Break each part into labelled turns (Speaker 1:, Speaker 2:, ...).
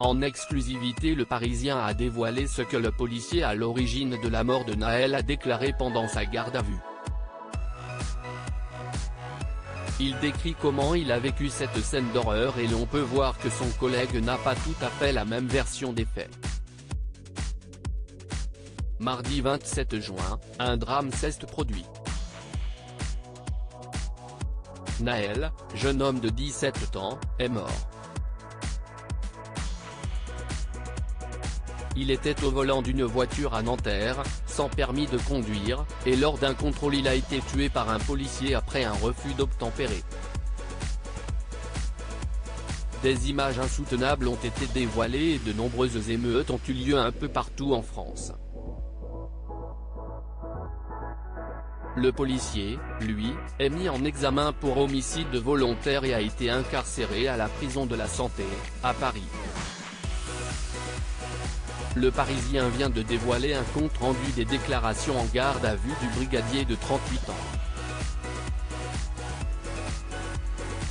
Speaker 1: En exclusivité, Le Parisien a dévoilé ce que le policier à l'origine de la mort de Nahel a déclaré pendant sa garde à vue. Il décrit comment il a vécu cette scène d'horreur et l'on peut voir que son collègue n'a pas tout à fait la même version des faits. Mardi 27 juin, un drame s'est produit. Nahel, jeune homme de 17 ans, est mort. Il était au volant d'une voiture à Nanterre, sans permis de conduire, et lors d'un contrôle il a été tué par un policier après un refus d'obtempérer. Des images insoutenables ont été dévoilées et de nombreuses émeutes ont eu lieu un peu partout en France. Le policier, lui, est mis en examen pour homicide volontaire et a été incarcéré à la prison de la Santé, à Paris. Le Parisien vient de dévoiler un compte-rendu des déclarations en garde à vue du brigadier de 38 ans.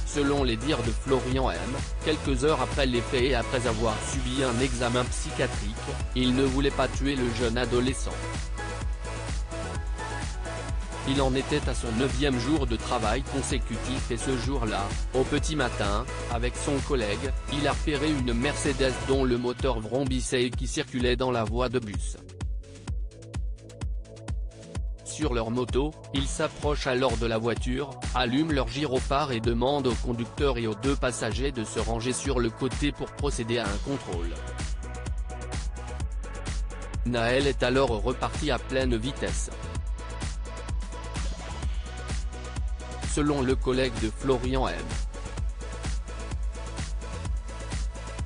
Speaker 1: Selon les dires de Florian M., quelques heures après les faits et après avoir subi un examen psychiatrique, il ne voulait pas tuer le jeune adolescent. Il en était à son 9e jour de travail consécutif et ce jour-là, au petit matin, avec son collègue, il a repéré une Mercedes dont le moteur vrombissait et qui circulait dans la voie de bus. Sur leur moto, ils s'approchent alors de la voiture, allument leur gyrophare et demandent au conducteur et aux 2 passagers de se ranger sur le côté pour procéder à un contrôle. Nahel est alors reparti à pleine vitesse. Selon le collègue de Florian M.,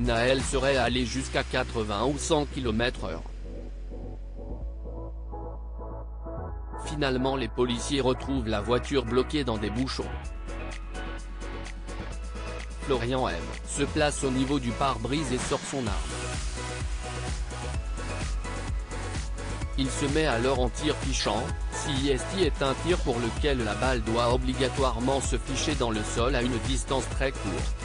Speaker 1: Nahel serait allé jusqu'à 80 ou 100 km/h. Finalement les policiers retrouvent la voiture bloquée dans des bouchons. Florian M. se place au niveau du pare-brise et sort son arme. Il se met alors en tir fichant, CIST est un tir pour lequel la balle doit obligatoirement se ficher dans le sol à une distance très courte.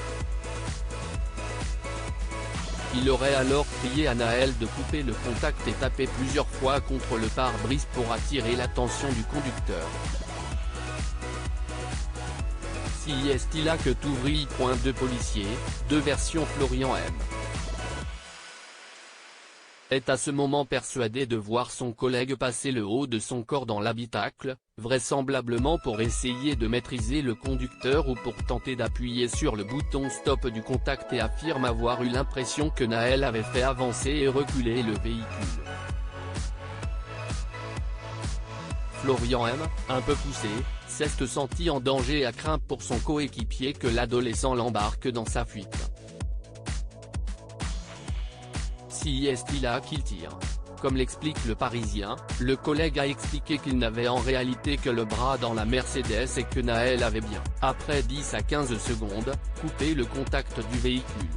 Speaker 1: Il aurait alors crié à Nahel de couper le contact et taper plusieurs fois contre le pare-brise pour attirer l'attention du conducteur. CIST là que t'ouvris. De policier, 2 versions. Florian M. est à ce moment persuadé de voir son collègue passer le haut de son corps dans l'habitacle, vraisemblablement pour essayer de maîtriser le conducteur ou pour tenter d'appuyer sur le bouton stop du contact et affirme avoir eu l'impression que Nahel avait fait avancer et reculer le véhicule. Florian M., un peu poussé, s'est senti en danger et a craint pour son coéquipier que l'adolescent l'embarque dans sa fuite. Si est-il là qu'il tire. Comme l'explique Le Parisien, le collègue a expliqué qu'il n'avait en réalité que le bras dans la Mercedes et que Nahel avait bien, après 10 à 15 secondes, coupé le contact du véhicule.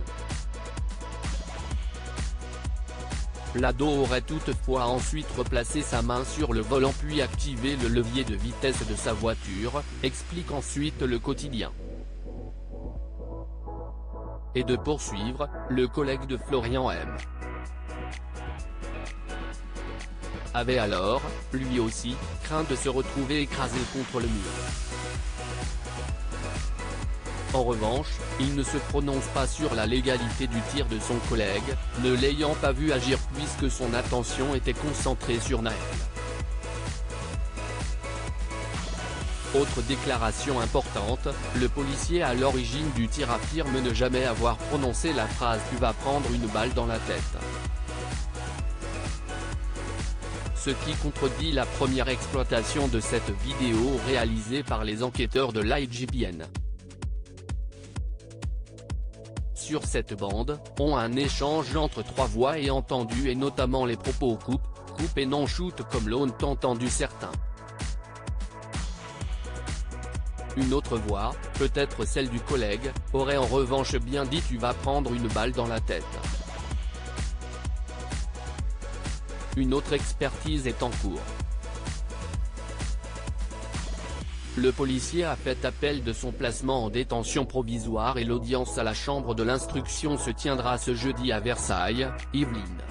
Speaker 1: L'ado aurait toutefois ensuite replacé sa main sur le volant puis activé le levier de vitesse de sa voiture, explique ensuite Le Quotidien. Et de poursuivre, le collègue de Florian M. avait alors, lui aussi, craint de se retrouver écrasé contre le mur. En revanche, il ne se prononce pas sur la légalité du tir de son collègue, ne l'ayant pas vu agir puisque son attention était concentrée sur Nahel. Autre déclaration importante, le policier à l'origine du tir affirme ne jamais avoir prononcé la phrase « tu vas prendre une balle dans la tête ». Ce qui contredit la première exploitation de cette vidéo réalisée par les enquêteurs de l'IGPN. Sur cette bande, on a un échange entre 3 voix et entendu et notamment les propos coupe et non shoot comme l'ont entendu certains. Une autre voix, peut-être celle du collègue, aurait en revanche bien dit tu vas prendre une balle dans la tête. Une autre expertise est en cours. Le policier a fait appel de son placement en détention provisoire et l'audience à la chambre de l'instruction se tiendra ce jeudi à Versailles, Yvelines.